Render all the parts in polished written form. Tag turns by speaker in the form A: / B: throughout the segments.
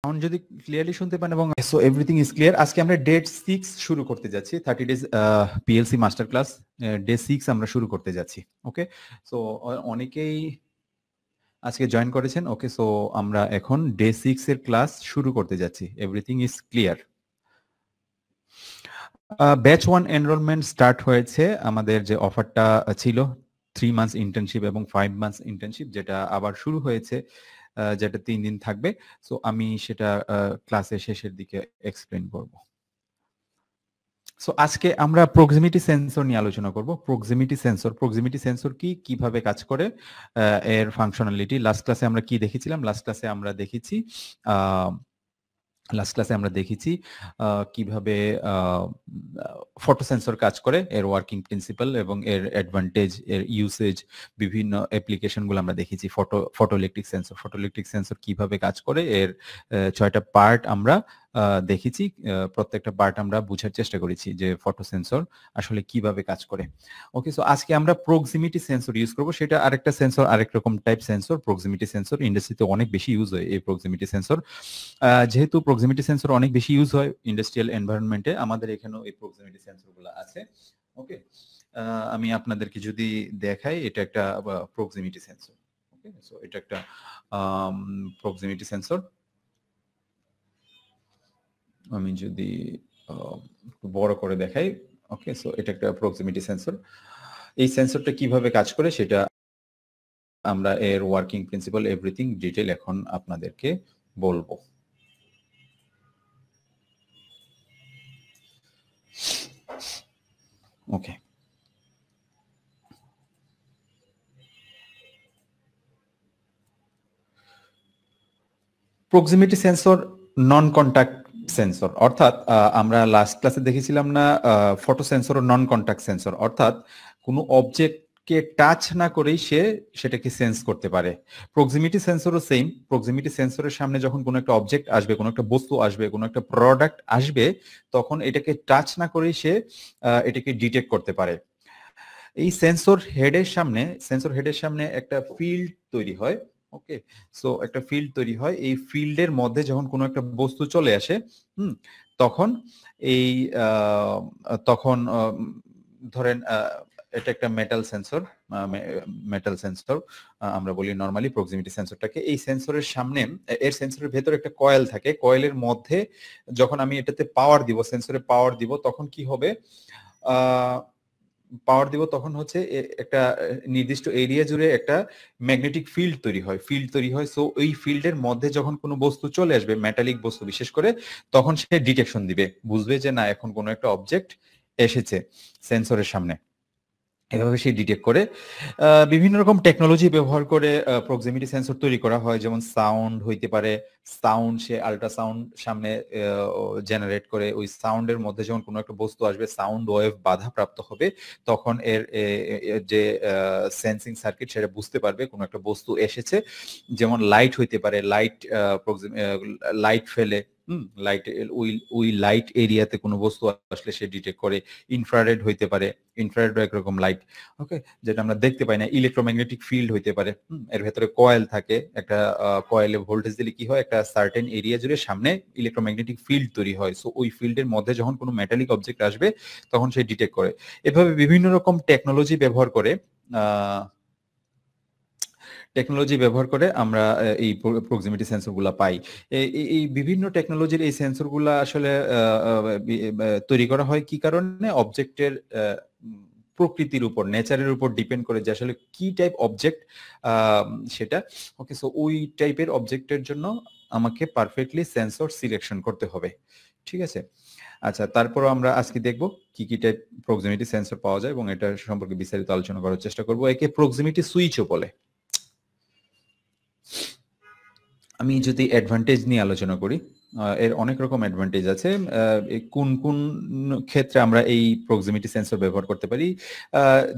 A: Sound যদি clearly শুনতে পান এবং সো এভরিথিং ইজ ক্লিয়ার। আজকে আমরা ডে 6 শুরু করতে যাচ্ছি, 30 days PLC master class day 6 আমরা শুরু করতে যাচ্ছি। ওকে, সো অনেকেই আজকে জয়েন করেছেন। ওকে, সো আমরা এখন ডে 6 এর ক্লাস শুরু করতে যাচ্ছি। Everything is clear. Batch 1 enrolment start হয়েছে। আমাদের যে অফারটা ছিল 3 মান্থস ইন্টার্নশিপ এবং 5 মান্থস ইন্টার্নশিপ, যেটা আবার শুরু হয়েছে, যেটা 3 দিন থাকবে। সো আমি সেটা ক্লাসের শেষের দিকে এক্সপ্লেন করব। সো আজকে আমরা প্রক্সিমিটি সেন্সর নিয়ে আলোচনা করব। প্রক্সিমিটি সেন্সর কি, কিভাবে কাজ করে, এর ফাংশনালিটি। লাস্ট ক্লাসে আমরা কি দেখেছিলাম? লাস্ট ক্লাসে আমরা দেখেছি কিভাবে ফটো সেন্সর কাজ করে, এর ওয়ার্কিং প্রিন্সিপাল এবং এর অ্যাডভান্টেজ, এর ইউসেজ, বিভিন্ন অ্যাপ্লিকেশনগুলো আমরা দেখেছি। ফটো ইলেকট্রিক সেন্সর কিভাবে কাজ করে, এর 6টা পার্ট আমরা দেখেছি। প্রত্যেকটা পার্ট আমরা বোঝার চেষ্টা করেছি যে ফটো সেন্সর আসলে কিভাবে কাজ করে। ওকে, সো আজকে আমরা প্রক্সিমিটি সেন্সর ইউজ করব। সেটা আরেকটা সেন্সর, আরেক রকম টাইপ সেন্সর। প্রক্সিমিটি সেন্সর ইন্ডাস্ট্রিতে অনেক বেশি ইউজ হয়। এই প্রক্সিমিটি সেন্সর, যেহেতু প্রক্সিমিটি সেন্সর অনেক বেশি ইউজ হয় ইন্ডাস্ট্রিয়াল এনভায়রনমেন্টে, আমাদের এখানেও এই প্রক্সিমিটি সেন্সরগুলো আছে। ওকে, আমি আপনাদেরকে যদি দেখাই, এটা একটা প্রক্সিমিটি সেন্সর। ওকে, সো এটা একটা প্রক্সিমিটি সেন্সর। আমি যদি একটু বড় করে দেখাই, ওকে, সো এটা একটা প্রক্সিমিটি সেন্সর। এই সেন্সরটা কিভাবে কাজ করে সেটা আমরা, এর ওয়ার্কিং প্রিন্সিপাল, এভরিথিং ডিটেইল এখন আপনাদেরকে বলবো। Okay, proximity sensor non contact sensor, অর্থাৎ আমরা লাস্ট ক্লাসে দেখেছিলাম না, ফটো সেন্সর ও নন কন্টাক্ট সেন্সর, অর্থাৎ কোনো অবজেক্টকে টাচ না করেই সে সেটাকে সেন্স করতে পারে। Proximity সেন্সরও same. প্রক্সিমিটি সেন্সরের সামনে যখন কোনো একটা অবজেক্ট আসবে, কোনো একটা বস্তু আসবে, কোনো একটা প্রোডাক্ট আসবে, তখন এটাকে টাচ না করেই সে এটাকে ডিটেক্ট করতে পারে। এই সেন্সর হেডের সামনে একটা ফিল্ড তৈরি হয়। ওকে, সো একটা ফিল্ড তৈরি হয়। এই ফিল্ডের মধ্যে যখন কোনো একটা বস্তু চলে আসে, তখন এই তখন ধরেন এটা একটা মেটাল সেন্সর, আমরা বলি নরমালি প্রক্সিমিটি সেন্সরটাকে। এই সেন্সরের সামনে, এর সেন্সরের ভেতরে একটা কয়েল থাকে। কয়েলের মধ্যে যখন আমি এটাতে সেন্সরে পাওয়ার দিব, তখন কি হবে? তখন হচ্ছে একটা নির্দিষ্ট এরিয়া জুড়ে একটা ম্যাগনেটিক ফিল্ড তৈরি হয়। সো ওই ফিল্ডের মধ্যে যখন কোনো বস্তু চলে আসবে, মেটালিক বস্তু বিশেষ করে, তখন সে ডিটেকশন দিবে, বুঝবে যে না, এখন কোনো একটা অবজেক্ট এসেছে সেন্সরের সামনে। এভাবে সে ডিটেক্ট করে। বিভিন্ন রকম টেকনোলজি ব্যবহার করে প্রক্সিমিটি সেন্সর তৈরি করা হয়, যেমন সাউন্ড হইতে পারে। সে আল্ট্রাসাউন্ড সামনে জেনারেট করে। ওই সাউন্ডের মধ্যে যখন কোনো একটা বস্তু আসবে, সাউন্ড ওয়েভ বাধাপ্রাপ্ত হবে, তখন এর যে সেন্সিং সার্কিট সেটা বুঝতে পারবে কোনো একটা বস্তু এসেছে। যেমন লাইট হইতে পারে, লাইট ফেলে, ওই লাইট এরিয়াতে কোনো বস্তু আসলে সে ডিটেক্ট করে। ইনফ্রারেড হইতে পারে, ইনফ্রারেডও একরকম লাইট, ওকে, যেটা আমরা দেখতে পাই না। ইলেকট্রোম্যাগনেটিক ফিল্ড হইতে পারে, এর ভেতরে কয়েল থাকে। একটা কয়েলে ভোল্টেজ দিলে কি হয়, একটা সার্টেন এরিয়া জুড়ে সামনে ইলেকট্রোম্যাগনেটিক ফিল্ড তৈরি হয়। সো ওই ফিল্ডের মধ্যে যখন কোনো মেটালিক অবজেক্ট আসবে, তখন সে ডিটেক্ট করে। এভাবে বিভিন্ন রকম টেকনোলজি ব্যবহার করে আমরা এই প্রক্সিমিটি সেন্সরগুলো পাই। এই বিভিন্ন টেকনোলজির এই সেন্সরগুলো আসলে তৈরি করা হয় কি কারণে? অবজেক্টের প্রকৃতির উপর, নেচারের উপর ডিপেন্ড করে যে আসলে কি টাইপ অবজেক্ট সেটা। ওকে, সো ওই টাইপের অবজেক্টের জন্য আমাকে পারফেক্টলি সেন্সর সিলেকশন করতে হবে। ঠিক আছে, আচ্ছা, তারপর আমরা আজকে দেখব কি কি টাইপ প্রক্সিমিটি সেন্সর পাওয়া যায় এবং এটা সম্পর্কে বিস্তারিত আলোচনা করার চেষ্টা করব। একে প্রক্সিমিটি সুইচও বলে। আমি যদি অ্যাডভান্টেজ নিয়ে আলোচনা করি, এর অনেক রকম অ্যাডভান্টেজ আছে। কোন কোন ক্ষেত্রে আমরা এই প্রক্সিমিটি সেন্সর ব্যবহার করতে পারি?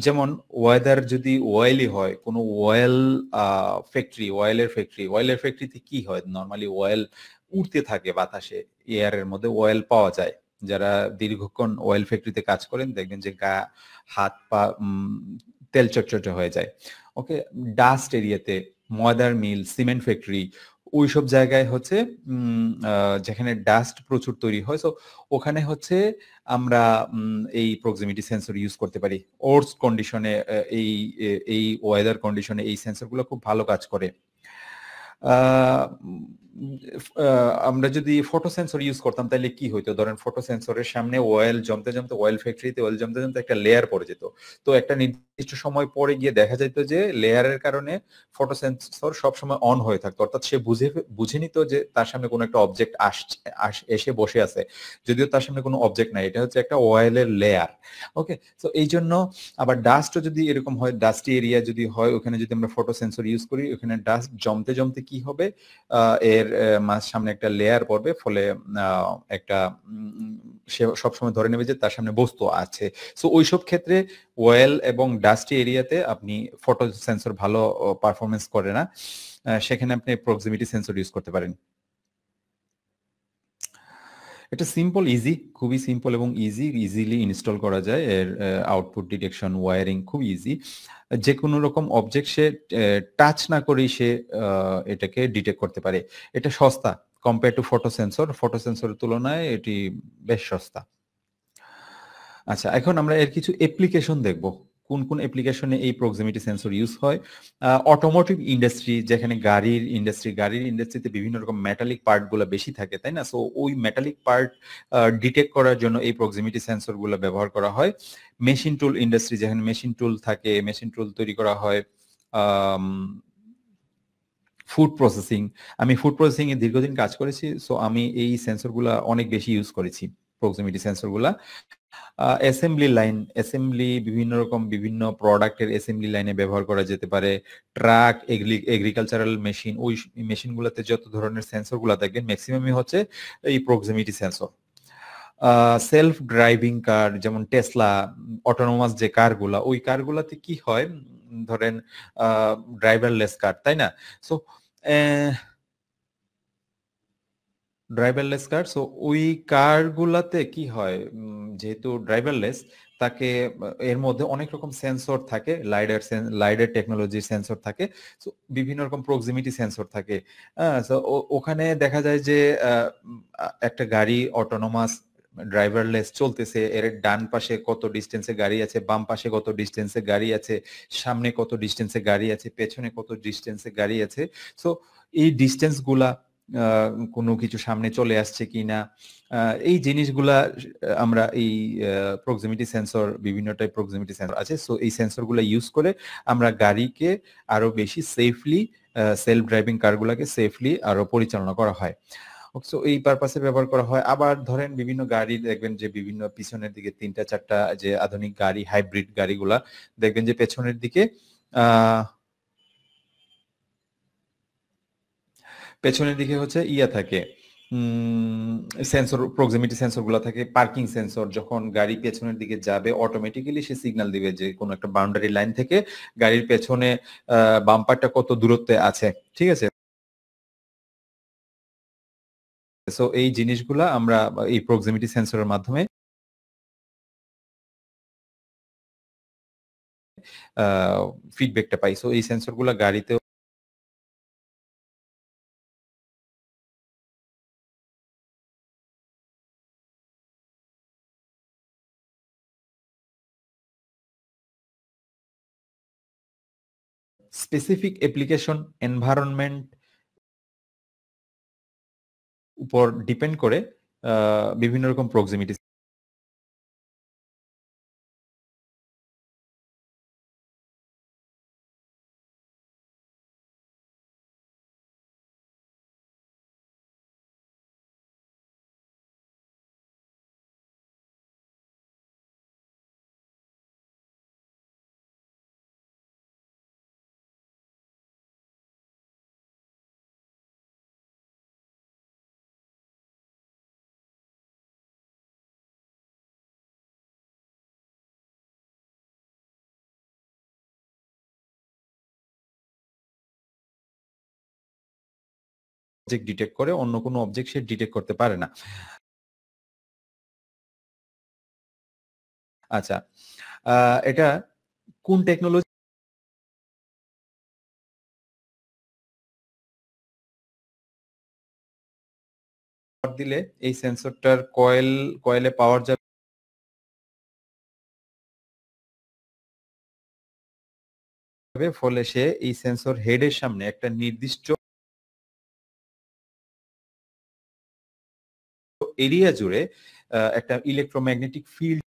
A: যেমন ওয়েদার যদি ওয়েলি হয়, কোনো ওয়েলের ফ্যাক্টরিতে কি হয়, নর্মালি ওয়েল উড়তে থাকে বাতাসে, এয়ারের মধ্যে ওয়েল পাওয়া যায়। যারা দীর্ঘক্ষণ ওয়েল ফ্যাক্টরিতে কাজ করেন, দেখবেন যে হাত পা তেল চটচটে হয়ে যায়। ওকে, ডাস্ট এরিয়াতে, ময়দার মিল, সিমেন্ট ফ্যাক্টরি, ওইসব জায়গায় হচ্ছে যেখানে ডাস্ট প্রচুর তৈরি হয়, সো ওখানে হচ্ছে আমরা এই প্রক্সিমিটি সেন্সর ইউজ করতে পারি। ওর্স কন্ডিশনে এই ওয়েদার কন্ডিশনে এই সেন্সরগুলো খুব ভালো কাজ করে। আমরা যদি ফটো সেন্সর ইউজ করতাম তাহলে কি হইতো, ধরেন ফটো সেন্সরের সামনে অয়েল জমতে জমতে, অয়েল ফ্যাক্টরিতে অয়েল জমতে জমতে একটা লেয়ার পড়ে যেত। তো একটা নির্দিষ্ট সময় পরে গিয়ে দেখা যেত যে লেয়ারের কারণে ফটো সেন্সর সবসময় অন হয়ে থাকতো, অর্থাৎ সে বুঝে নিত যে তার সামনে কোনো একটা অবজেক্ট এসে বসে আছে, যদিও তার সামনে কোনো অবজেক্ট নাই, এটা হচ্ছে একটা অয়েলের লেয়ার। ওকে, তো এই জন্য আবার ডাস্টও যদি এরকম হয়, ডাস্টি এরিয়া যদি হয়, ওখানে যদি আমরা ফটো সেন্সর ইউজ করি, ওখানে ডাস্ট জমতে জমতে কি হবে, এর সামনে একটা লেয়ার পড়বে, ফলে একটা সে সবসময় ধরে নেবে যে তার সামনে বস্তু আছে। সো ওইসব ক্ষেত্রে ওয়েল এবং ডাস্টি এরিয়াতে আপনি ফটো সেন্সর ভালো পারফরমেন্স করে না, সেখানে আপনি প্রক্সিমিটি সেন্সর ইউজ করতে পারেন। এটা সিম্পল, ইজি, খুবই সিম্পল এবং ইজিলি ইনস্টল করা যায়। এর আউটপুট ডিটেকশন, ওয়্যারিং খুব ইজি। যে কোনো রকম অবজেক্ট সে টাচ না করেই সে এটাকে ডিটেক্ট করতে পারে। এটা সস্তা compare to photo sensor. Photo সেন্সরের তুলনায় এটি বেশ সস্তা। আচ্ছা, এখন আমরা এর কিছু অ্যাপ্লিকেশন দেখব। কোন কোন অ্যাপ্লিকেশনে এই প্রক্সিমিটি সেন্সর ইউজ হয়। অটোমোটিভ ইন্ডাস্ট্রি, যেখানে গাড়ির ইন্ডাস্ট্রিতে বিভিন্ন রকম মেটালিক পার্টগুলো বেশি থাকে, তাই না? সো ওই মেটালিক পার্ট ডিটেক্ট করার জন্য এই প্রক্সিমিটি সেন্সরগুলো ব্যবহার করা হয়। মেশিন টুল ইন্ডাস্ট্রি, যেখানে মেশিন টুল থাকে, মেশিন টুল তৈরি করা হয়। ফুড প্রসেসিং, আমি ফুড প্রসেসিং এ দীর্ঘদিন কাজ করেছি, সো আমি এই সেন্সরগুলা অনেক বেশি ইউজ করেছি, প্রক্সিমিটি সেন্সরগুলা। বিভিন্ন রকম বিভিন্ন প্রোডাক্টের অ্যাসেম্বলি লাইনে ব্যবহার করা যেতে পারে। ট্রাক, এগ্রিকালচারাল মেশিন, ওই মেশিনগুলোতে যত ধরনের সেন্সরগুলো দেখবেন ম্যাক্সিমামই হচ্ছে এই প্রক্সিমিটি সেন্সর। সেলফ ড্রাইভিং কার, যেমন টেসলা, অটোনোমাস যে কারগুলা, ওই কারগুলাতে কি হয়, ধরেন ড্রাইভারলেস কার, তাই না? সো ড্রাইভারলেস কার, সো ওই কারগুলাতে কি হয়, যেহেতু ড্রাইভারলেস, তাকে এর মধ্যে অনেক রকম সেন্সর থাকে, লাইডার টেকনোলজির সেন্সর থাকে, সো বিভিন্ন রকম প্রক্সিমিটি সেন্সর থাকে। সো ওখানে দেখা যায় যে একটা গাড়ি অটোনোমাস ড্রাইভারলেস চলতেছে, এর ডান পাশে কত ডিস্টেন্সে গাড়ি আছে, বাম পাশে কত ডিস্টেন্সে গাড়ি আছে, সামনে কত ডিস্টেন্সে গাড়ি আছে, পেছনে কত ডিস্টেন্সে গাড়ি আছে। সো এই ডিস্টেন্স গুলা, কোনো কিছু সামনে চলে আসছে কিনা, এই জিনিসগুলা আমরা এই প্রক্সিমিটি সেন্সর, বিভিন্ন টাইপ প্রক্সিমিটি সেন্সর আছে, সো এই সেন্সরগুলো ইউজ করে আমরা গাড়িকে আরো বেশি সেফলি, সেলফ ড্রাইভিং কারগুলোকে সেফলি আরো পরিচালনা করা হয়। সো এই পারপাসে ব্যবহার করা হয়। আবার ধরেন বিভিন্ন গাড়ি দেখবেন যে বিভিন্ন পিছনের দিকে ৩টা ৪টা যে আধুনিক গাড়ি, হাইব্রিড গাড়িগুলা দেখবেন যে পেছনের দিকে আহ হচ্ছে ইয়া থাকে, সেন্সর, প্রক্সিমিটি সেন্সর গুলা থাকে, পার্কিং সেন্সর, যখন গাড়ি পেছনের দিকে যাবে অটোমেটিক্যালি সে সিগন্যাল দিবে যে কোনো একটা বাউন্ডারি লাইন থেকে গাড়ির পেছনে বাম্পারটা কত দূরত্বে আছে, ঠিক আছে? সো এই জিনিসগুলা আমরা এই প্রক্সিমিটি সেন্সরের মাধ্যমে ফিডব্যাকটা পাই। সো এই সেন্সরগুলা গাড়িতেও স্পেসিফিক অ্যাপ্লিকেশন এনভায়রনমেন্ট উপর ডিপেন্ড করে বিভিন্ন রকম প্রক্সিমিটি অবজেক্ট ডিটেক্ট করে, অন্য কোনো অবজেক্ট সে ডিটেক্ট করতে পারে না। আচ্ছা, এটা কোন টেকনোলজি দিলে এই সেন্সরটার কয়েলে পাওয়ার যাবে, ফলে সে এই সেন্সর হেডের সামনে একটা নির্দিষ্ট এরিয়া জুড়ে একটা ইলেকট্রোম্যাগনেটিক ফিল্ড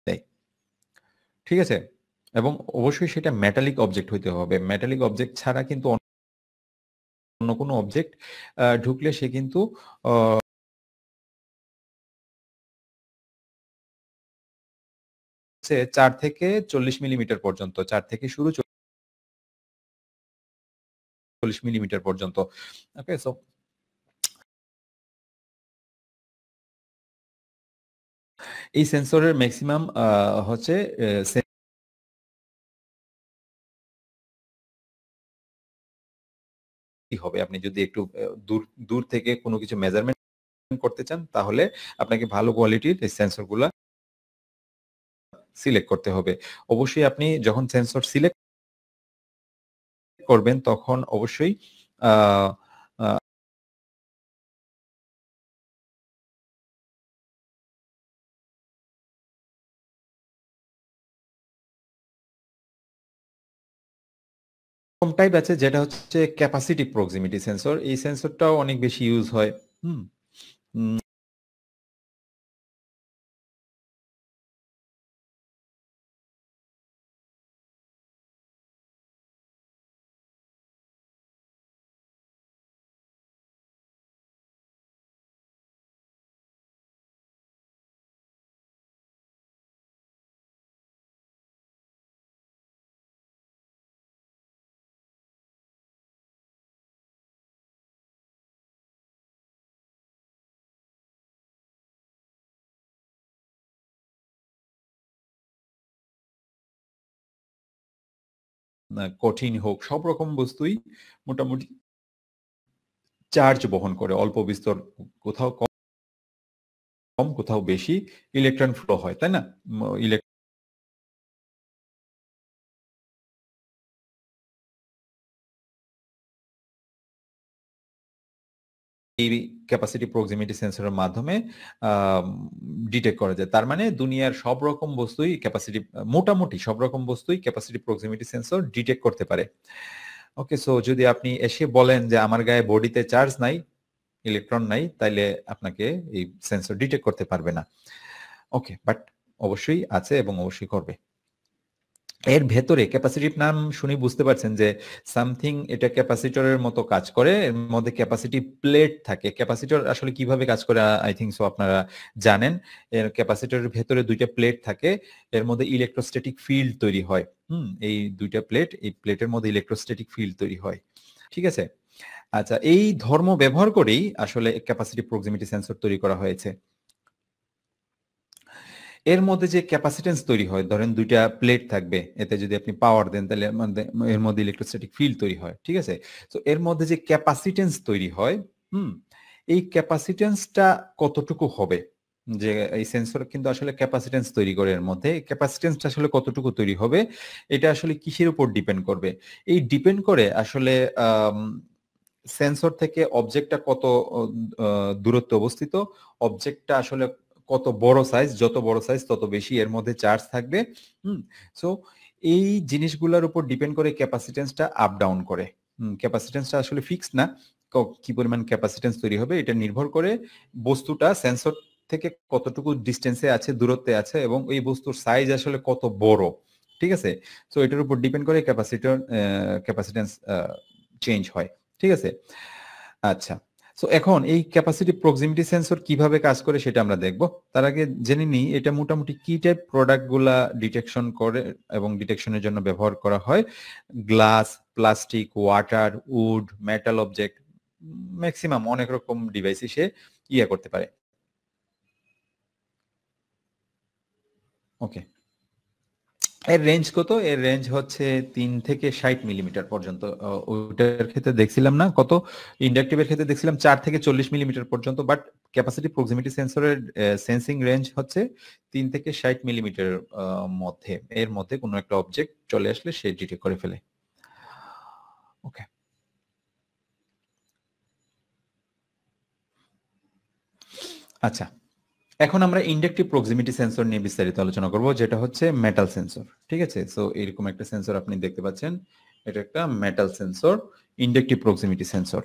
A: দেয়, ঠিক আছে? এবং অবশ্যই সেটা মেটালিক অবজেক্ট হইতে হবে। মেটালিক অবজেক্ট ছাড়া কিন্তু অন্য কোনো অবজেক্ট ঢুকলে সে কিন্তু 4 থেকে 40 মিলিমিটার পর্যন্ত, 4 থেকে শুরু 40 মিলিমিটার পর্যন্ত। ওকে, সো এই সেন্সরের ম্যাক্সিমাম হচ্ছে হবে। আপনি যদি একটু দূর দূর থেকে কোনো কিছু মেজারমেন্ট করতে চান, তাহলে আপনাকে ভালো কোয়ালিটির এই সেন্সরগুলা সিলেক্ট করতে হবে। অবশ্যই আপনি যখন সেন্সর সিলেক্ট করবেন তখন অবশ্যই আ আ টাইপ আছে যেটা হচ্ছে ক্যাপাসিটিভ প্রক্সিমিটি সেন্সর। এই সেন্সরটাও অনেক বেশি ইউজ হয়। হুম? উম কঠিন হোক, সব রকম বস্তুই মোটামুটি চার্জ বহন করে। অল্প বিস্তর, কোথাও কম, কোথাও বেশি ইলেকট্রন ফ্লো হয়, তাই না? ইলেক এই ক্যাপাসিটি প্রক্সিমিটি সেন্সরের মাধ্যমে আম ডিটেক্ট করা যায়। তার মানে দুনিয়ার সব রকম বস্তুই ক্যাপাসিটি, মোটামুটি সব রকম বস্তুই ক্যাপাসিটি প্রক্সিমিটি সেন্সর ডিটেক্ট করতে পারে। ওকে, সো যদি আপনি এসে বলেন যে আমার গায়ে বডিতে চার্জ নাই, ইলেকট্রন নাই, তাইলে আপনাকে এই সেন্সর ডিটেক্ট করতে পারবে না। ওকে, বাট অবশ্যই আছে এবং অবশ্যই করবে। এর ভেতরে ক্যাপাসিটিভ নাম শুনে বুঝতে পারছেন যে সামথিং, এটা ক্যাপাসিটরের মতো কাজ করে। এর মধ্যে ক্যাপাসিটি প্লেট থাকে। ক্যাপাসিটর আসলে কিভাবে কাজ করে আই থিংক সো আপনারা জানেন। এর ক্যাপাসিটরের ভেতরে দুইটা প্লেট থাকে, এর মধ্যে ইলেকট্রোস্ট্যাটিক ফিল্ড তৈরি হয়। এই দুইটা প্লেট, এই প্লেটের মধ্যে ইলেকট্রোস্ট্যাটিক ফিল্ড তৈরি হয়, ঠিক আছে? আচ্ছা, এই ধর্ম ব্যবহার করেই আসলে ক্যাপাসিটি প্রক্সিমিটি সেন্সর তৈরি করা হয়েছে। এর মধ্যে যে ক্যাপাসিটেন্স তৈরি হয়, ধরেন দুইটা প্লেট থাকবে, এতে যদি আপনি পাওয়ার দেন তাহলে এর মধ্যে ইলেকট্রোস্ট্যাটিক ফিল্ড তৈরি হয়, ঠিক আছে? তো এর মধ্যে যে ক্যাপাসিটেন্স তৈরি হয়, হুম, এই ক্যাপাসিটেন্সটা কতটুকু হবে, যে এই সেন্সর কিন্তু আসলে ক্যাপাসিটেন্স তৈরি করে, এর মধ্যে ক্যাপাসিটেন্সটা আসলে কতটুকু তৈরি হবে, এটা আসলে কিসের উপর ডিপেন্ড করবে? এই ডিপেন্ড করে আসলে সেন্সর থেকে অবজেক্টটা কত দূরত্বে অবস্থিত, অবজেক্টটা আসলে কত বড় সাইজ, যত বড় সাইজ তত বেশি এর মধ্যে চার্জ থাকবে। সো এই জিনিসগুলোর উপর ডিপেন্ড করে ক্যাপাসিটেন্সটা আপ ডাউন করে। ক্যাপাসিটেন্সটা আসলে ফিক্সড না, কি পরিমাণ ক্যাপাসিটেন্স তৈরি হবে এটা নির্ভর করে বস্তুটা সেন্সর থেকে কতটুকু ডিস্টেন্সে আছে, দূরত্বে আছে, এবং এই বস্তুর সাইজ আসলে কত বড়, ঠিক আছে? সো এটার উপর ডিপেন্ড করে ক্যাপাসিটেন্স চেঞ্জ হয়, ঠিক আছে? আচ্ছা, সো এখন এই ক্যাপাসিটি প্রক্সিমিটি সেন্সর কিভাবে কাজ করে সেটা আমরা দেখব। তার আগে জেনে নিই এটা মোটামুটি কি টাইপ প্রোডাক্ট গুলা ডিটেকশন করে এবং ডিটেকশনের জন্য ব্যবহার করা হয়। Glass, plastic, water, wood, metal object, maximum অনেক রকম ডিভাইসই সে ইয়ে করতে পারে। ওকে, এর রেঞ্জ কত? এর রেঞ্জ হচ্ছে 3 থেকে 60 মিলিমিটার পর্যন্ত। ওইটার ক্ষেত্রে দেখছিলাম না কত, ইন্ডাকটিভের ক্ষেত্রে দেখছিলাম 4 থেকে 40 মিলিমিটার পর্যন্ত, বাট ক্যাপাসিটি প্রক্সিমিটি সেন্সরের সেন্সিং রেঞ্জ হচ্ছে 3 থেকে 60 মিলিমিটার মধ্যে। এর মধ্যে কোনো একটা অবজেক্ট চলে আসলে সে ডিটেক্ট করে ফেলে। ওকে, আচ্ছা, এখন আমরা ইন্ডাকটিভ প্রক্সিমিটি সেন্সর নিয়ে বিস্তারিত আলোচনা করব, যেটা হচ্ছে মেটাল সেন্সর। ঠিক আছে, সো এরকম একটা সেন্সর আপনি দেখতে পাচ্ছেন, এটা একটা metal sensor, inductive proximity sensor.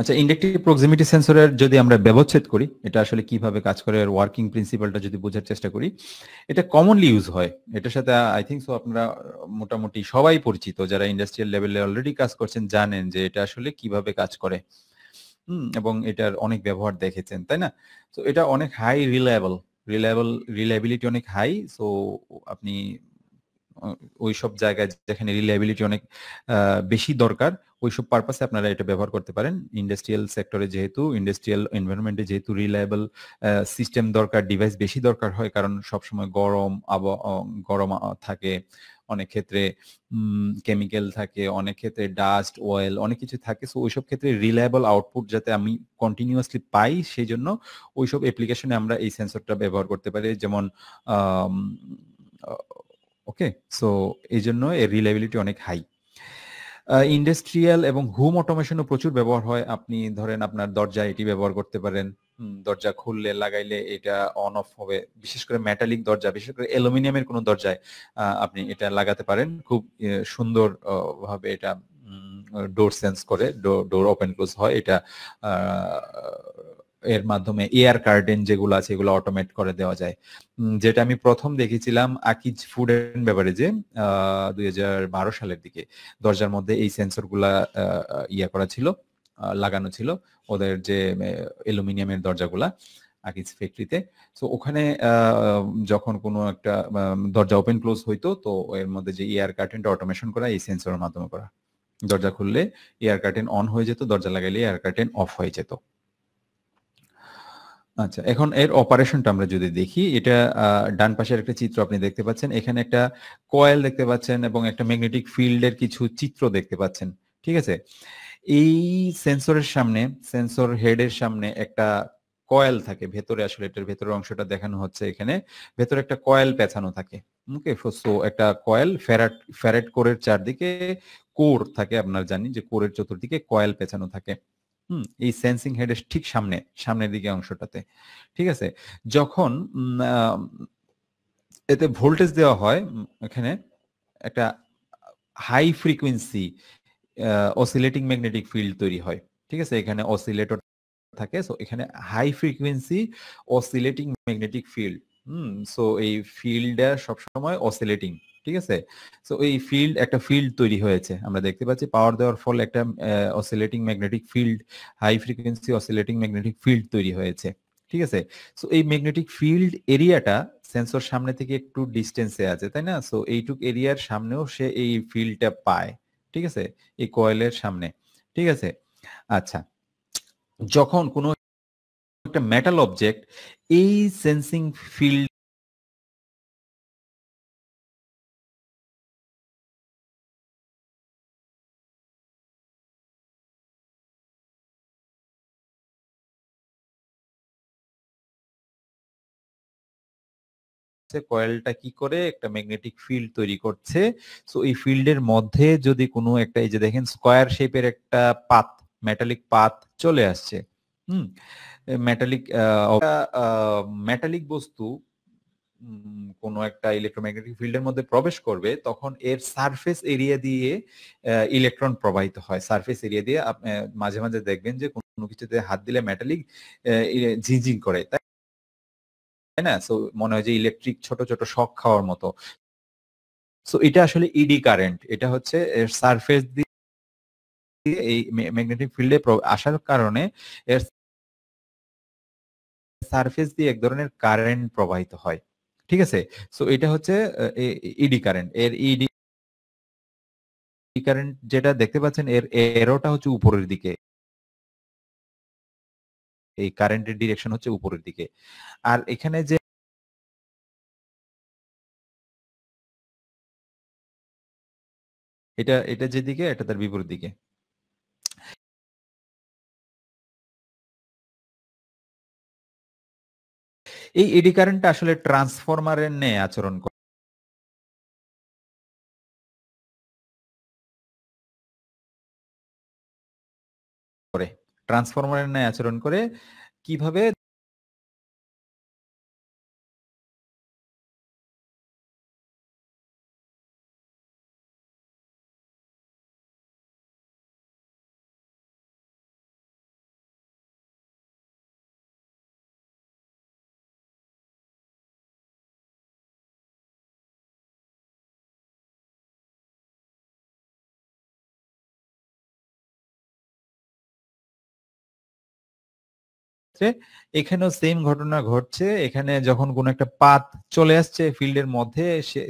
A: আচ্ছা, ইন্ডাকটিভ প্রক্সিমিটি সেন্সরের যদি আমরা ব্যবচ্ছেদ করি, এটা আসলে কিভাবে কাজ করে, এর ওয়ার্কিং প্রিন্সিপালটা যদি বোঝার চেষ্টা করি, এটা কমনলি ইউজ হয়। এটার সাথে আই থিঙ্ক সো আপনারা মোটামুটি সবাই পরিচিত, যারা ইন্ডাস্ট্রিয়াল লেভেলে অলরেডি কাজ করছেন জানেন যে এটা আসলে কিভাবে কাজ করে। এবং এটার অনেক ব্যবহার দেখেছেন, তাই না? তো এটা অনেক হাই রিলায়েবিলিটি অনেক হাই। সো আপনি ওইসব জায়গায় যেখানে রিলায়েবিলিটি অনেক বেশি দরকার, ওইসব পারপাসে আপনারা এটা ব্যবহার করতে পারেন। ইন্ডাস্ট্রিয়াল সেক্টরে যেহেতু, ইন্ডাস্ট্রিয়াল এনভায়রনমেন্টে যেহেতু রিলায়েবল সিস্টেম দরকার, ডিভাইস বেশি দরকার হয়, কারণ সবসময় গরম থাকে, অনেক ক্ষেত্রে কেমিক্যাল থাকে, অনেক ক্ষেত্রে ডাস্ট, অয়েল, অনেক কিছু থাকে। সো ওইসব ক্ষেত্রে রিলায়েবল আউটপুট যাতে আমি কন্টিনিউয়াসলি পাই, সেই জন্য ওইসব অ্যাপ্লিকেশনে আমরা এই সেন্সরটা ব্যবহার করতে পারি। যেমন ওকে, সো এই জন্য এর রিলায়েবিলিটি অনেক হাই। ইন্ডাস্ট্রিয়াল এবং হোম অটোমেশনও প্রচুর ব্যবহার হয়। আপনি ধরেন আপনার দরজায় এটি ব্যবহার করতে পারেন। দরজা খুললে লাগাইলে এটা অন অফ হবে, বিশেষ করে মেটালিক দরজা, বিশেষ করে অ্যালুমিনিয়ামের কোনো দরজায় আপনি এটা লাগাতে পারেন। খুব সুন্দর ভাবে এটা ডোর সেন্স করে, ডোর ওপেন ক্লোজ হয় এটা। এর মাধ্যমে এয়ার কার্টেন যেগুলো আছে এগুলো অটোমেট করে দেওয়া যায়। যেটা আমি প্রথম দেখেছিলাম আকিজ ফুড এন্ড বেভারেজে 2012 সালের দিকে। দরজার মধ্যে এই সেন্সর গুলা ইয়া করা ছিল, লাগানো ছিল, ওদের যে অ্যালুমিনিয়ামের দরজাগুলা আকিজ ফ্যাক্টরিতে। সো ওখানে যখন কোনো একটা দরজা ওপেন ক্লোজ হইতো, তো এর মধ্যে যে এয়ার কার্টেনটা অটোমেশন করা এই সেন্সরের মাধ্যমে করা। দরজা খুললে এয়ার কার্টেন অন হয়ে যেত, দরজা লাগাইলে এয়ার কার্টেন অফ হয়ে যেত। আচ্ছা, এখন এর অপারেশনটা আমরা যদি দেখি, এটা ডান পাশের একটা চিত্র আপনি দেখতে পাচ্ছেন, এখানে একটা কয়েল দেখতে পাচ্ছেন এবং একটা ম্যাগনেটিক ফিল্ডের কিছু চিত্র দেখতে পাচ্ছেন। ঠিক আছে, এই সেন্সরের সামনে, সেন্সর হেডের সামনে একটা কয়েল থাকে ভেতরে। আসলে এটার ভেতরের অংশটা দেখানো হচ্ছে এখানে। ভেতরে একটা কয়েল পেঁচানো থাকে। ওকে, সো একটা কয়েল ফ্যারাড কোরের চারদিকে কোর থাকে, আপনার জানি যে কোরের চতুর্দিকে কয়েল পেঁচানো থাকে। এই সেন্সিং হেডের ঠিক সামনের দিকে অংশটাতে। ঠিক আছে, যখন এতে ভোল্টেজ দেওয়া হয়, এখানে একটা high frequency oscillating magnetic field তৈরি হয়। ঠিক আছে, এখানে অসিলেটর থাকে। সো এখানে high frequency oscillating magnetic field. So এই ফিল্ডটা সবসময় অসিলেটিং। ঠিক আছে, সো এই ফিল্ড, একটা ফিল্ড তৈরি হয়েছে, আমরা দেখতে পাচ্ছি পাওয়ার দেওয়ার ফলে একটা oscillating magnetic field, high frequency oscillating magnetic field তৈরি হয়েছে। ঠিক আছে, সো এই ম্যাগনেটিক ফিল্ড এরিয়াটা সেন্সর সামনে থেকে একটু ডিস্টেন্সে আছে, তাই না? সো এইটুক এরিয়ার সামনেও সে এই ফিল্ডটা পায়। ঠিক আছে, এই কয়েলের সামনে। ঠিক আছে, আচ্ছা, যখন কোনো একটা মেটাল অবজেক্ট এই সেন্সিং ফিল্ড কয়েলটা কি করে একটা ম্যাগনেটিক ফিল্ড তৈরি করছে। সো এই ফিল্ডের মধ্যে যদি কোনো একটা, এই যে দেখেন স্কোয়ার শেপের একটা পাত, মেটালিক পাত চলে আসছে। হুম মেটালিক মেটালিক বস্তু কোনো একটা ইলেকট্রোম্যাগনেটিক ফিল্ডের মধ্যে প্রবেশ করবে, তখন এর সারফেস এরিয়া দিয়ে ইলেকট্রন প্রবাহিত হয়। সারফেস এরিয়া দিয়ে মাঝে মাঝে দেখবেন যে কোনো কিছুতে হাত দিলে মেটালিক ঝিঁঝিং করে, তাই না? সো মনে হয় যে ইলেকট্রিক ছোট ছোট শক খাওয়ার মতো। সো এটা আসলে ইডি কারেন্ট, এটা হচ্ছে এর সারফেস দিয়ে এই ম্যাগনেটিক ফিল্ডে আসার কারণে এর সারফেস দিয়ে এক ধরনের কারেন্ট প্রবাহিত হয়। ঠিক আছে, সো এটা হচ্ছে ইডি কারেন্ট। এর ইডি কারেন্ট যেটা দেখতে পাচ্ছেন এর এরোটা হচ্ছে উপরের দিকে, এই কারেন্টের ডিরেকশন হচ্ছে উপরের দিকে। আর এখানে যে এটা এটা যেদিকে এটা তার বিপরীত দিকে। এই এডি কারেন্টটা আসলে ট্রান্সফরমারের ন্যায় আচরণ করে, ট্রান্সফরমারের ন্যায় আচরণ করে। কিভাবে? এখানেও সেম ঘটনা ঘটছে। এখানে যখন কোন একটা পাত চলে আসছে ফিল্ডের মধ্যে, সে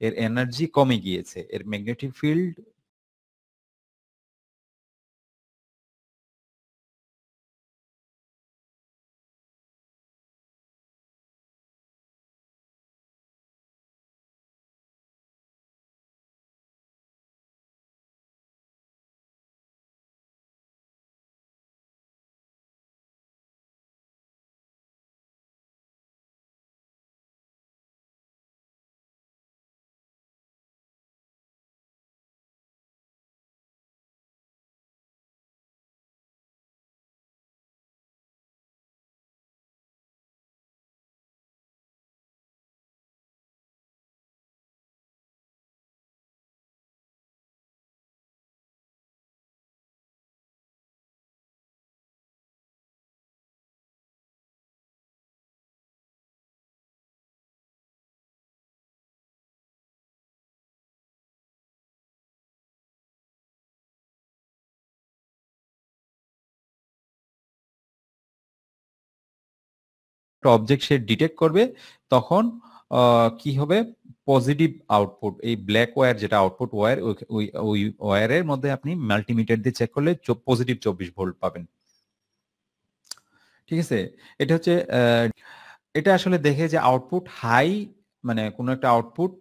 A: এর এনার্জি কমে গিয়েছে, এর ম্যাগনেটিক ফিল্ড একটা অবজেক্ট সে ডিটেক্ট করবে, তখন কি হবে? পজিটিভ আউটপুট, এই ব্ল্যাক ওয়্যার যেটা আউটপুট ওয়্যার, ওই ওই ওয়্যারের মধ্যে আপনি মাল্টিমিটার দিয়ে চেক করলে পজিটিভ 24 ভোল্ট পাবেন। ঠিক আছে? এটা হচ্ছে এটা আসলে দেখে যে আউটপুট হাই, মানে কোন একটা output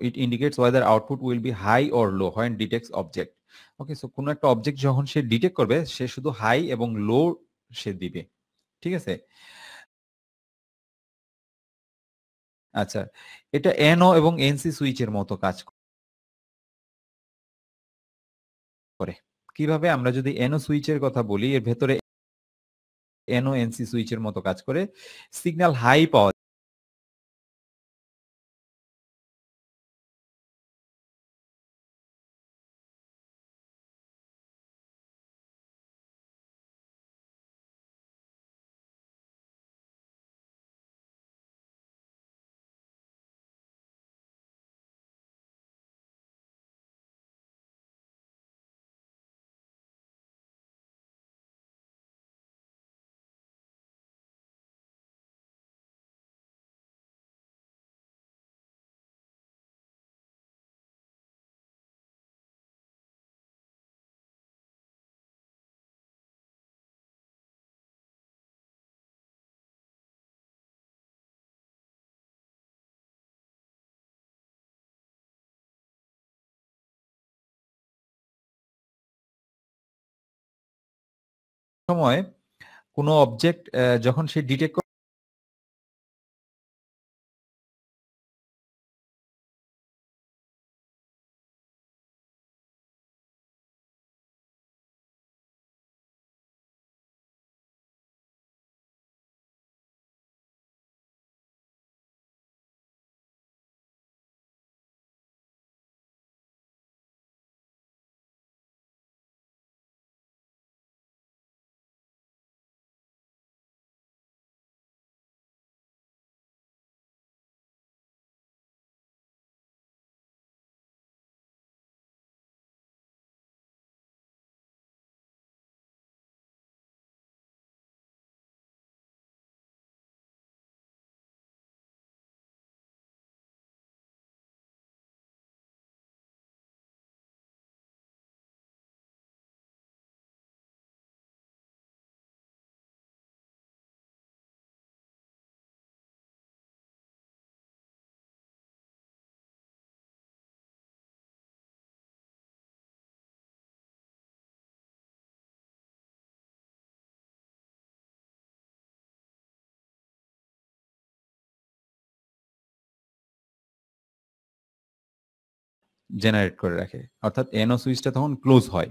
A: it indicates whether output will be high or low when detects object. Okay, so কোন একটা অবজেক্ট যখন সে ডিটেক্ট করবে, সে শুধু হাই এবং লো সে দিবে। ঠিক আছে? আচ্ছা, এটা এনও এবং এনসি সুইচের মতো কাজ করে। কিভাবে? আমরা যদি এনও সুইচের কথা বলি, এর ভেতরে এনও এনসি সুইচের মতো কাজ করে। সিগন্যাল হাই পাওয়া সময় কোনো অবজেক্ট যখন সে ডিটেক্ট জেনারেট করে রাখে, অর্থাৎ এনও সুইচটা তখন ক্লোজ হয়।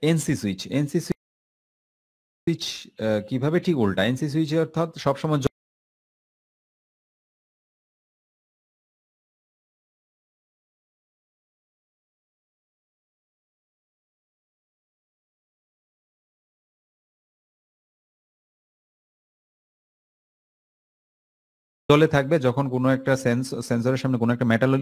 A: এনসি সুইচ, এনসি সুইচ কিভাবে ঠিক উল্টা। এনসি সুইচে অর্থাৎ সবসময় জ্বলে থাকবে যখন কোনো একটা সেন্সরের সামনে কোনো একটা মেটাল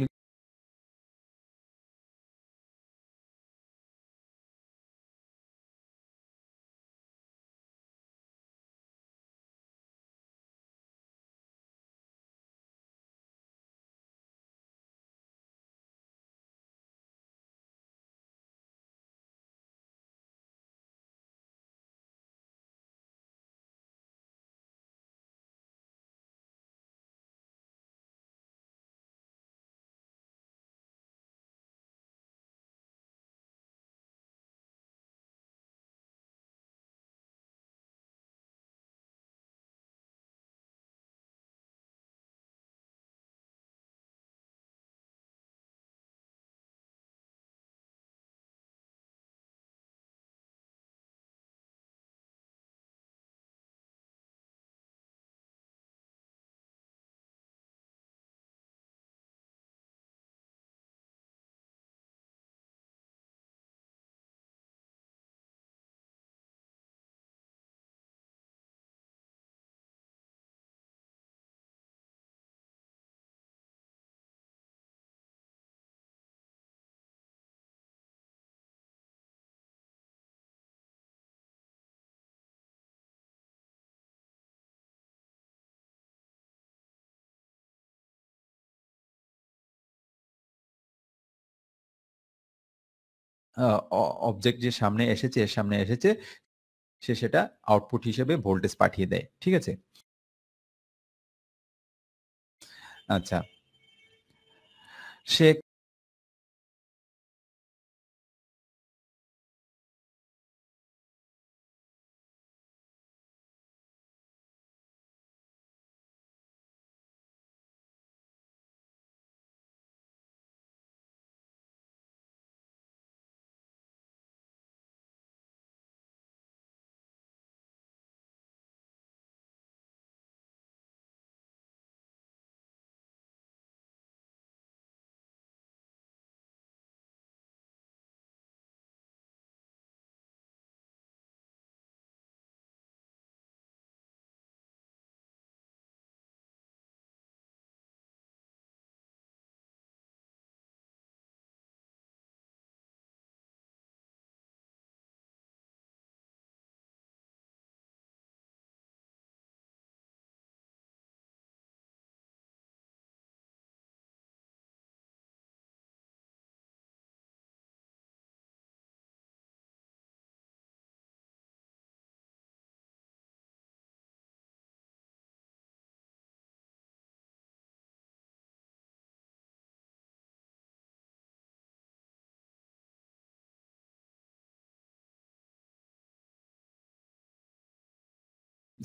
A: অবজেক্ট যে সামনে এসেছে, এর সামনে এসেছে, সে সেটা আউটপুট হিসেবে ভোল্টেজ পাঠিয়ে দেয়। ঠিক আছে? আচ্ছা। সে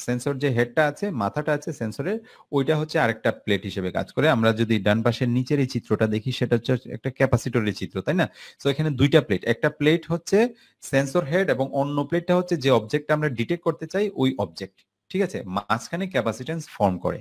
A: সেন্সর যে হেডটা আছে, মাথাটা আছে সেন্সরের, ওইটা হচ্ছে আরেকটা প্লেট হিসেবে কাজ করে। আমরা যদি ডান পাশের নিচের এই চিত্রটা দেখি, সেটা হচ্ছে একটা ক্যাপাসিটরের চিত্র, তাই না? সো এখানে দুইটা প্লেট, একটা প্লেট হচ্ছে সেন্সর হেড এবং অন্য প্লেটটা হচ্ছে যে অবজেক্টটা আমরা ডিটেক্ট করতে চাই ওই অবজেক্ট। ঠিক আছে, মাঝখানে ক্যাপাসিটেন্স ফর্ম করে।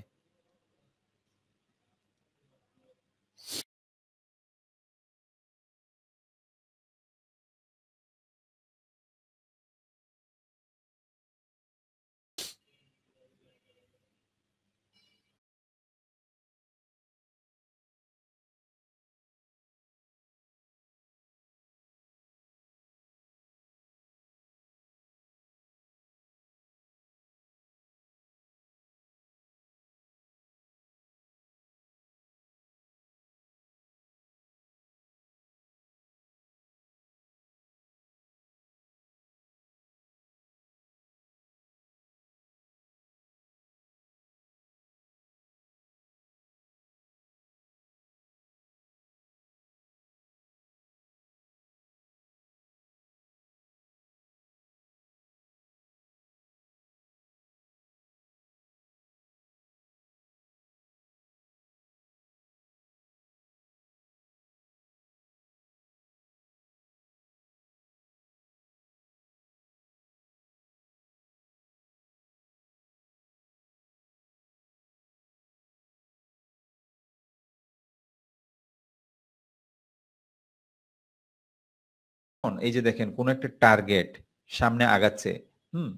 A: এই যে দেখেন কোন একটা টার্গেট সামনে আগাচ্ছে, হুম,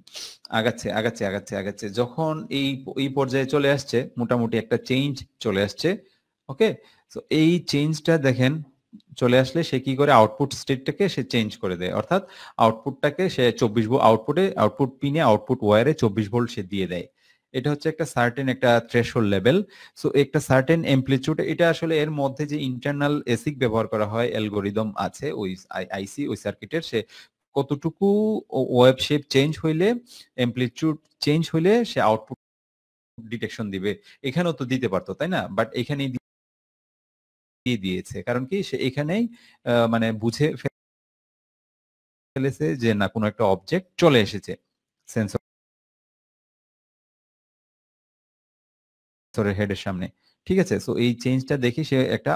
A: আগাচ্ছে আগাচ্ছে আগাচ্ছে আগাচ্ছে, যখন এই এই পর্যায়ে চলে আসছে, মোটামুটি একটা চেঞ্জ চলে আসছে। ওকে, তো এই চেঞ্জটা দেখেন চলে আসলে সে কি করে, আউটপুট স্টেটটাকে সে চেঞ্জ করে দেয়, অর্থাৎ আউটপুটটাকে সে 24 ভোল্ট, আউটপুট পিনে, আউটপুট ওয়্যারে 24 ভোল্ট সে দিয়ে দেয়। এটা হচ্ছে একটা সার্টেন একটা থ্রেশহোল্ড লেভেল। সো একটা সার্টেন এমপ্লিটিউড, এটা আসলে এর মধ্যে যে ইন্টারনাল এসিক ব্যবহার করা হয়, অ্যালগোরিদম আছে ওই আইসি, ওই সার্কিটের, সে কতটুকু ওয়েভ শেপ চেঞ্জ হইলে, এমপ্লিটিউড চেঞ্জ হইলে সে আউটপুট ডিটেকশন দিবে। এখানেও তো দিতে পারতো, তাই না? বাট এখানেই দিয়ে দিয়েছে, কারণ কি সে এখানেই মানে বুঝে ফেলেছে যে না, কোনো একটা অবজেক্ট চলে এসেছে সেন্সরের হেডের সামনে। ঠিক আছে, সো এই চেঞ্জটা দেখি সে একটা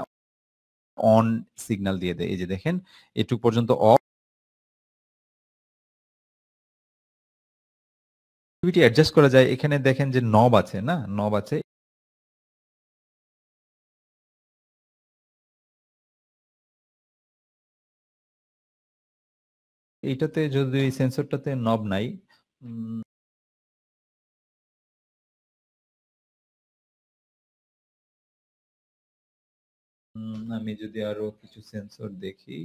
A: অন সিগন্যাল দিয়ে দেয়। এই যে দেখেন, এটুক পর্যন্ত অফ, অ্যাডজাস্ট করা যায়। এখানে দেখেন যে নব আছে, না নব আছে, এইটাতে যদি এই সেন্সরটাতে নব নাই, উম, আমি যদি আরো কিছু সেন্সর দেখি,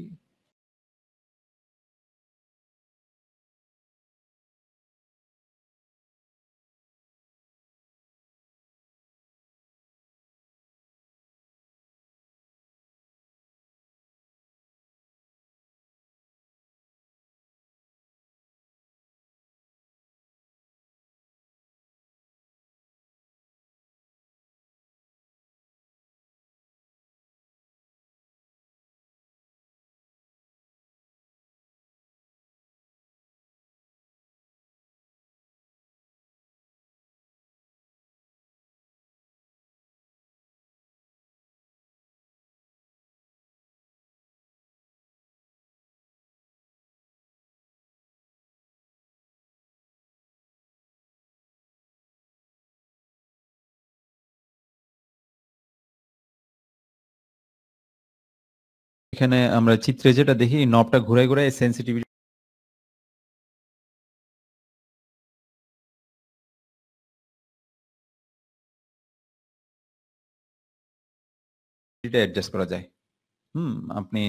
A: এখানে আমরা চিত্রে যেটা দেখি, নবটা ঘুরে ঘুরে সেন্সিটিভিটিটা অ্যাডজাস্ট করা যায়। হুম, আপনি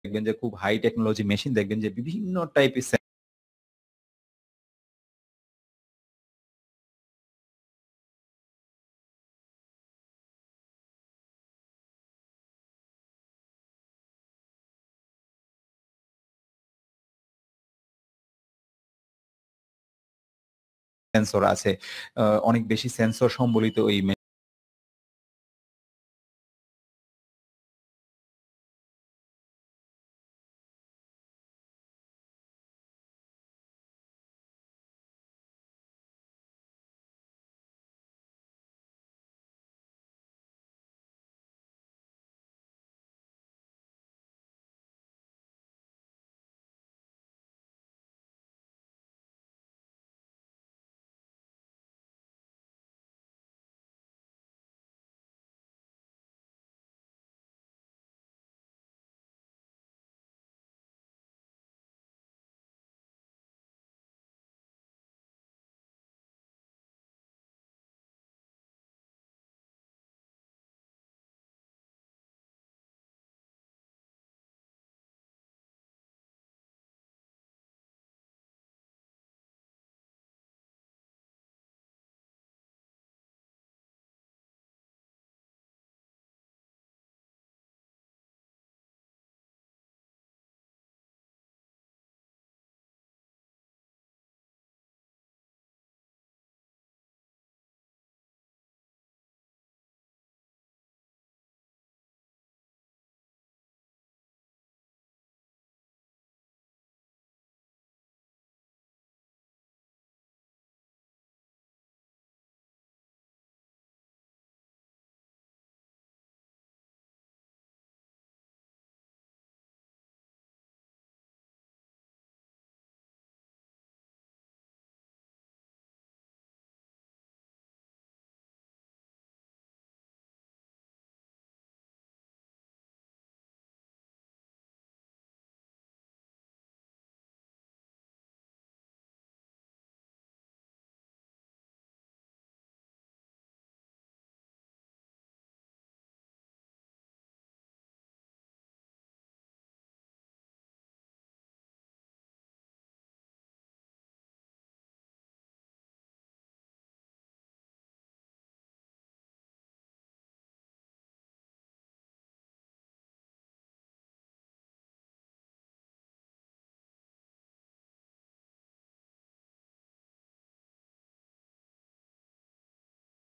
A: দেখবেন যে খুব হাই টেকনোলজি মেশিন দেখবেন যে বিভিন্ন টাইপের সেন্সর আছে। অনেক বেশি সেন্সর সম্বলিত ওই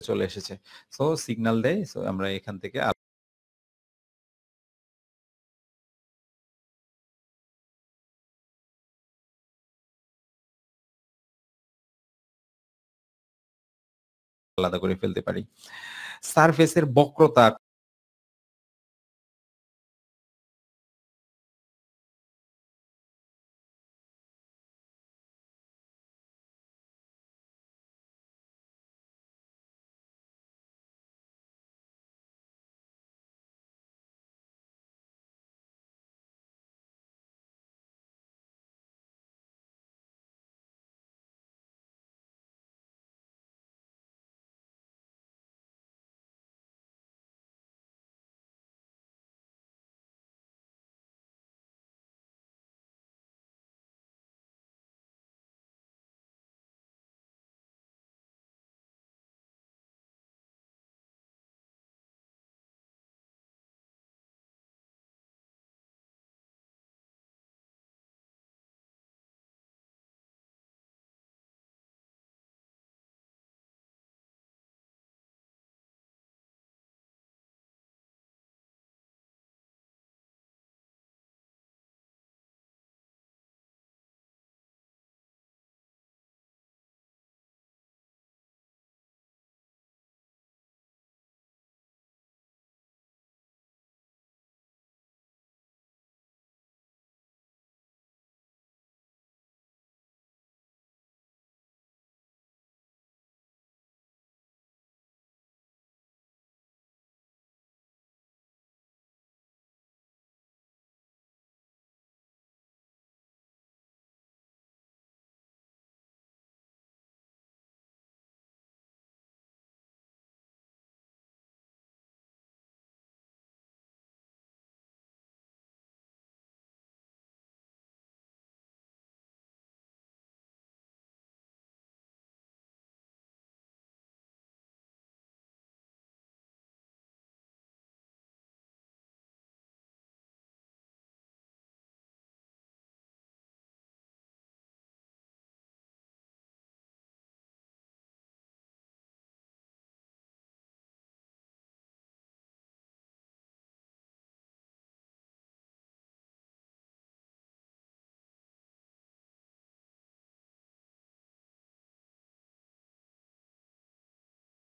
A: চলে এসেছে। সো সিগন্যাল দেয়। সো আমরা এখান থেকে আলাদা করে ফেলতে পারি। সারফেসের বক্রতা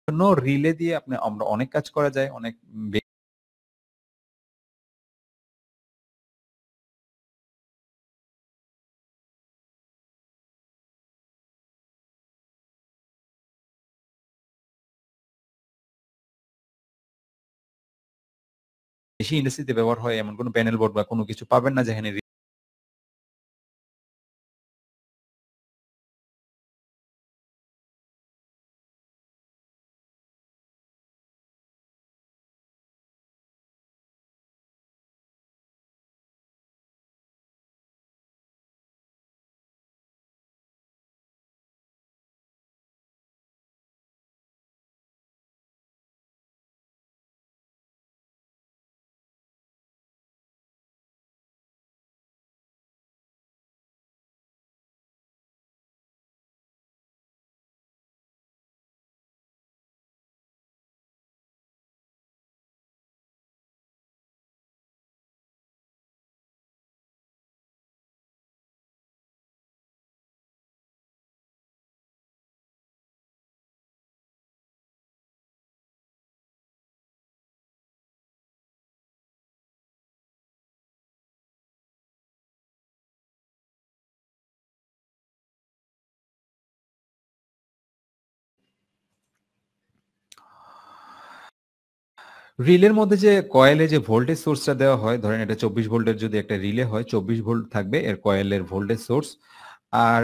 A: জন্য রিলে দিয়ে আমরা অনেক কাজ করা যায়, অনেক বেশি ইন্ডাস্ট্রিতে ব্যবহার হয় এমন কোনো প্যানেল বোর্ড বা কোনো কিছু পাবেন না যেখানে রিলের মধ্যে যে কয়েলে যে ভোল্টেজ সোর্সটা দেওয়া হয়, ধরেন এটা 24 ভোল্টের যদি একটা রিলে হয়, 24 ভোল্ট থাকবে এর কয়েলের ভোল্টেজ সোর্স। আর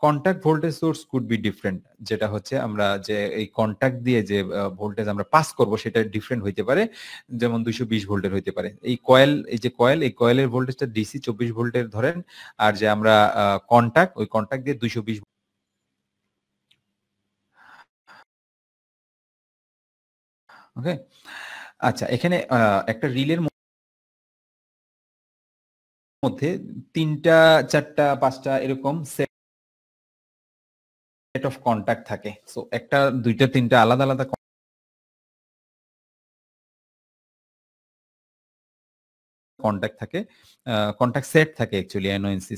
A: contact voltage source could be different, যেটা হচ্ছে আমরা যে এই কন্টাক্ট দিয়ে যে ভোল্টেজ আমরা পাস করব সেটা ডিফারেন্ট হইতে পারে, যেমন 220 ভোল্টের হইতে পারে। এই কয়েল, এই যে কয়েল, এই কয়েলের ভোল্টেজটা ডিসি 24 ভোল্টের ধরেন, আর যে আমরা কন্টাক্ট, ওই কন্টাক্ট দিয়ে 220। ওকে, আচ্ছা, এখানে একটা রিলের মধ্যে 3টা 4টা 5টা এরকম সেট অফ কন্টাক্ট থাকে। সো একটা 2টা 3টা আলাদা আলাদা কন্টাক্ট থাকে, কন্টাক্ট সেট থাকে অ্যাকচুয়ালি এনওএনসি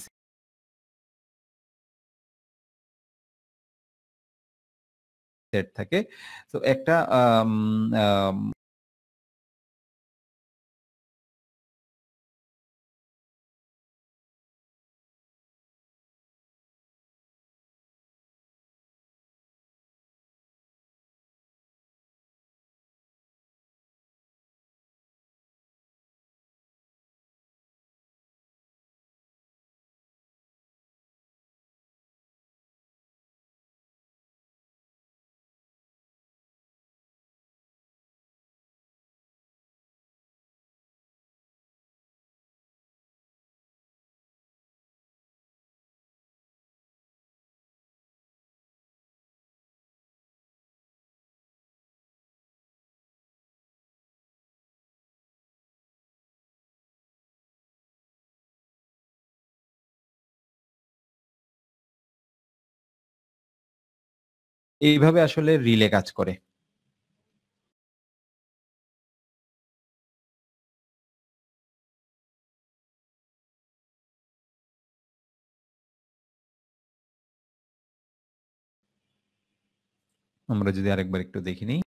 A: সেট থাকে। তো একটা আম আম এইভাবে আসলে রিলে কাজ করে। আমরা যদি আরেকবার একটু দেখে নিই।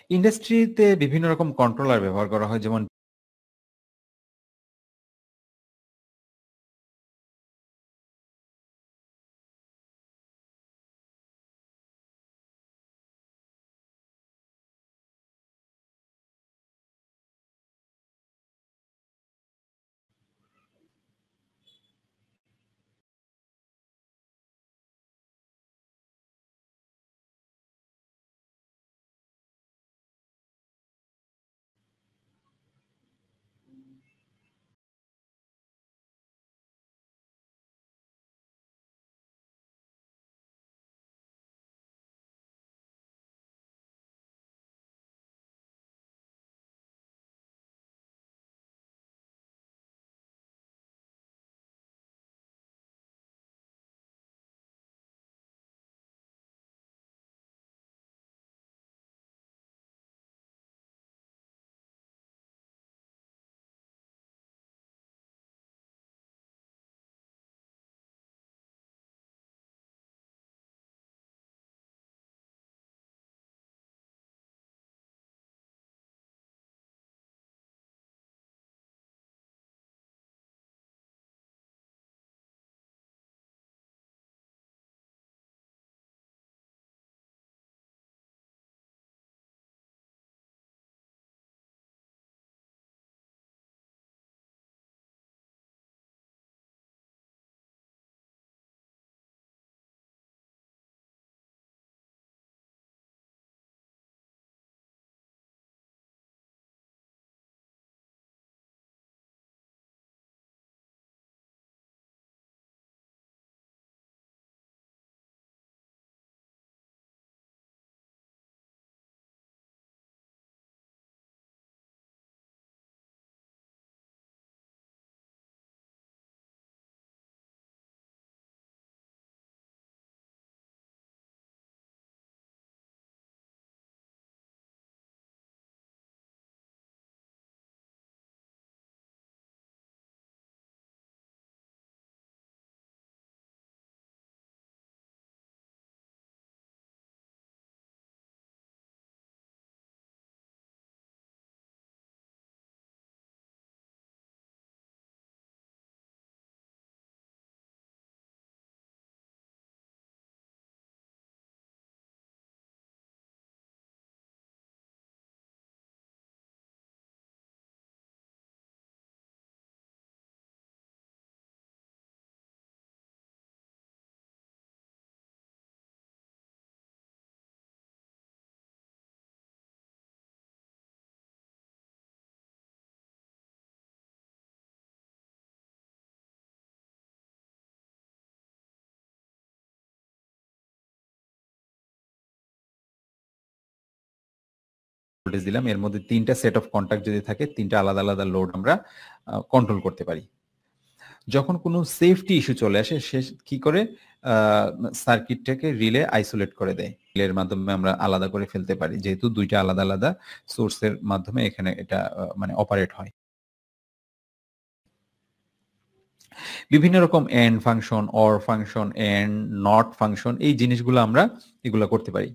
A: ইন্ডাস্ট্রিতে বিভিন্ন রকম কন্ট্রোলার ব্যবহার করা হয়, যেমন ভোল্টেজ দিলাম, এর মধ্যে 3টা সেট অফ কন্টাক্ট যদি থাকে 3টা আলাদা আলাদা লোড আমরা কন্ট্রোল করতে পারি। যখন কোনো সেফটি ইস্যু চলে আসে সে কি করে সার্কিটটাকে রিলে আইসোলেট করে দেয়। রিলের মাধ্যমে আমরা আলাদা করে ফেলতে পারি, যেহেতু 2টা আলাদা আলাদা সোর্সের মাধ্যমে এখানে এটা মানে অপারেট হয়। বিভিন্ন রকম and function, or function, and not function, এই জিনিসগুলো আমরা এগুলো করতে পারি।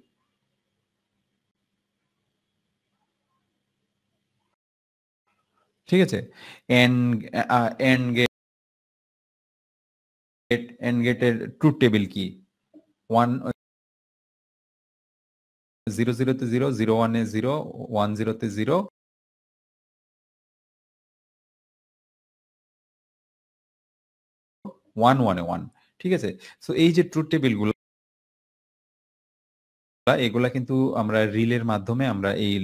A: ঠিক আছে, এন্ড গেটের ট্রুথ টেবিল কি? 0 0 তে 0, 0 1 এ 0, 1 0 তে 0, 1 1 এ 1। ঠিক আছে, সো এই যে ট্রুথ টেবিল গুলো, এগুলা কিন্তু আমরা রিলের মাধ্যমে আমরা এই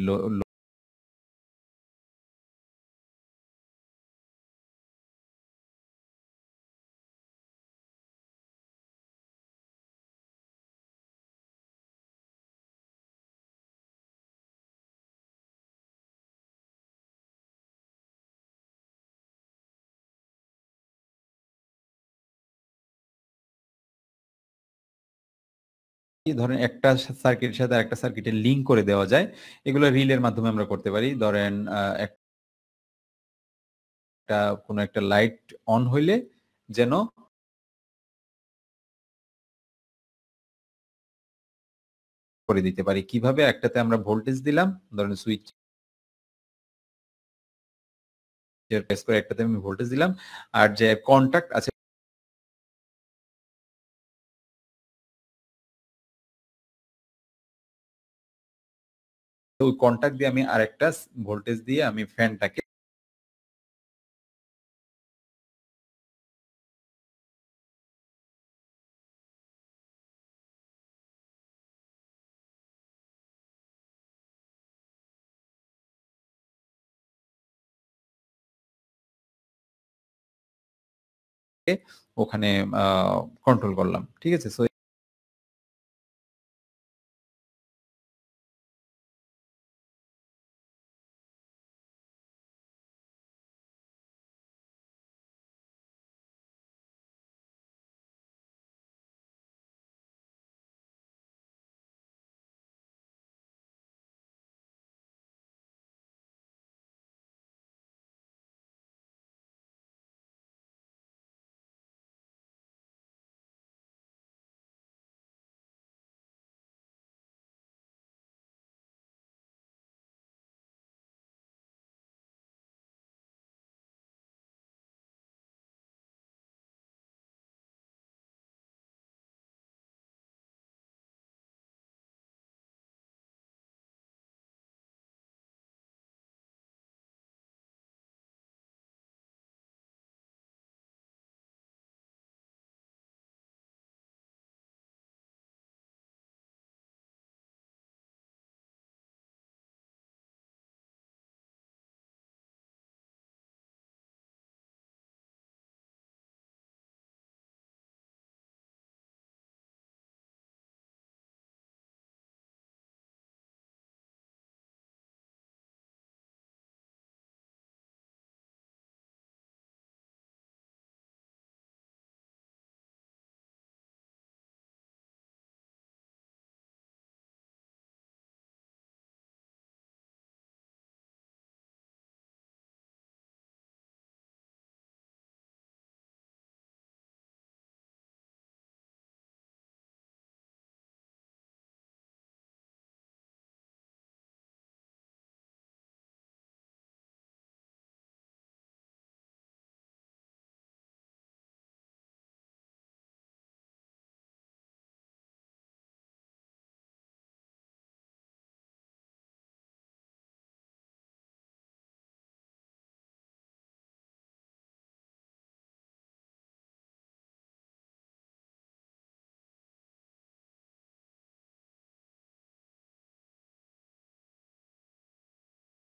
A: ধরেন একটা সার্কিটের সাথে আরেকটা সার্কিটের লিংক করে দেওয়া যায়, এগুলো রিলের মাধ্যমে আমরা করতে পারি। ধরেন একটা কোনো একটা লাইট অন হইলে যেন করে দিতে পারি। কিভাবে? একটাতে আমরা ভোল্টেজ দিলাম, ধরেন সুইচ প্রেস করে একটাতে আমি ভোল্টেজ দিলাম, আর যে কন্টাক্ট আছে ওই কন্টাক্ট দিয়ে আমি আরেকটা ভোল্টেজ দিয়ে আমি ফ্যানটাকে ওখানে কন্ট্রোল করলাম। ঠিক আছে, সো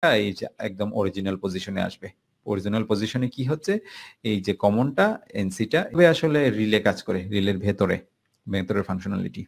A: এই যে একদম অরিজিনাল পজিশনে আসবে। অরিজিনাল পজিশনে কি হচ্ছে, এই যে কমনটা এনসিটা আসলে রিলে কাজ করে, রিলের ভেতরের ফাংশনালিটি।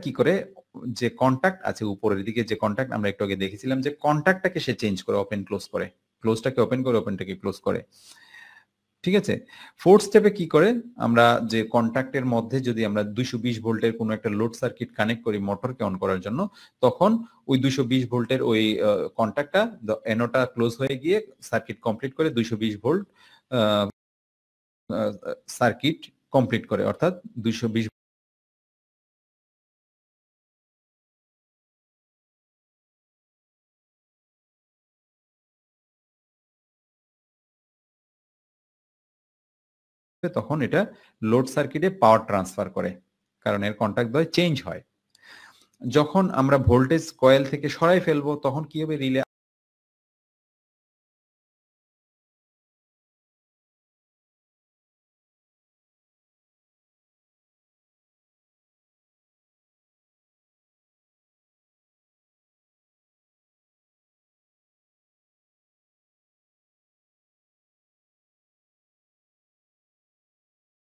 A: কি করে যে কন্টাক্ট আছে উপরের দিকে যে কন্টাক্ট আমরা একটু আগে দেখেছিলাম যে কন্টাক্টটাকে সে চেঞ্জ করে ওপেন ক্লোজ করে, ক্লোজটাকে ওপেন করে ওপেনটাকে ক্লোজ করে। ঠিক আছে, ফোর্থ স্টেপে কি করে আমরা যে কন্টাক্টের মধ্যে যদি আমরা 220 ভোল্টের কোনো একটা লোড সার্কিট কানেক্ট করি মোটরকে অন করার জন্য, তখন ওই 220 ভোল্টের ওই কন্টাক্টটা এনোটা ক্লোজ হয়ে গিয়ে সার্কিট কমপ্লিট করে 220 ভোল্ট সার্কিট কমপ্লিট করে, অর্থাৎ 220 তখন এটা লোড সার্কিটে পাওয়ার ট্রান্সফার করে, কারণ এর কন্টাক্ট দ্বয় চেঞ্জ হয়। যখন আমরা ভোল্টেজ কয়েল থেকে সরাই ফেলবো তখন কি হবে, রিলে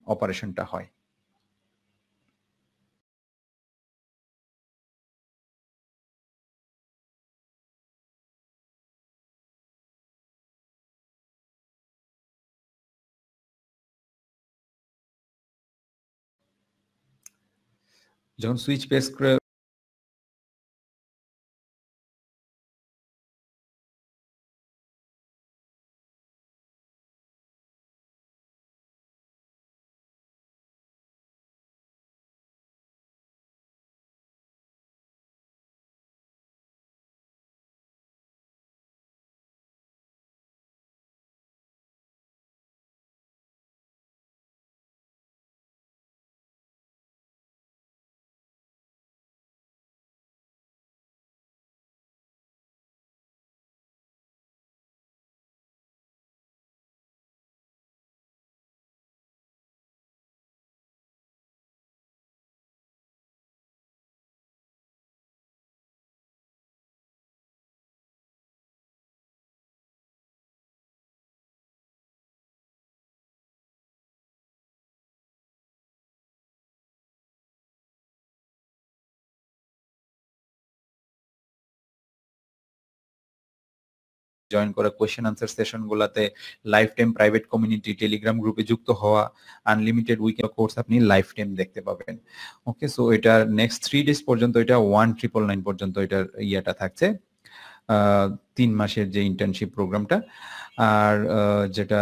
A: অপারেশনটা হয়। যখন সুইচ প্রেস করে জয়েন করা, কোয়েশ্চেন আনসার সেশন গুলাতে life time private community Telegram গ্রুপে যুক্ত হওয়া, আনলিমিটেড উইকেন্ড কোর্স আপনি লাইফ টাইম দেখতে পাবেন। ওকে, সো এটা নেক্সট 3 ডেজ পর্যন্ত, এটা 1999 পর্যন্ত এটার ইয়াটা থাকছে, 3 মাসের যে ইন্টার্নশিপ প্রোগ্রামটা। আর যেটা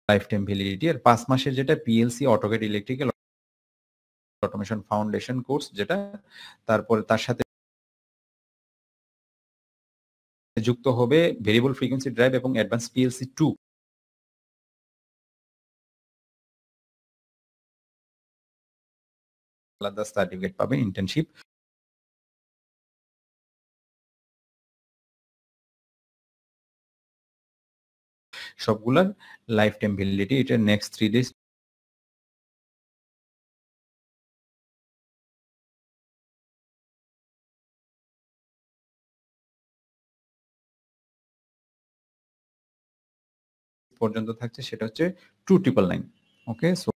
A: লাইফ টাইম ভ্যালিডিটি, আর 5 মাসের যেটা PLC অটোকেট electrical automation foundation course, যেটা তারপরে তার সাথে যুক্ত হবে ভেরিয়েবল ফ্রিকোয়েন্সি ড্রাইভ এবং অ্যাডভান্স পিএলসি 2 আলাদা সার্টিফিকেট পাবেন ইন্টার্নশিপ। সবগুলার লাইফ টাইম ভ্যালিডিটি, এটা নেক্সট 3 ডেজ পর্যন্ত থাকছে, সেটা হচ্ছে 2999। ওকে, সো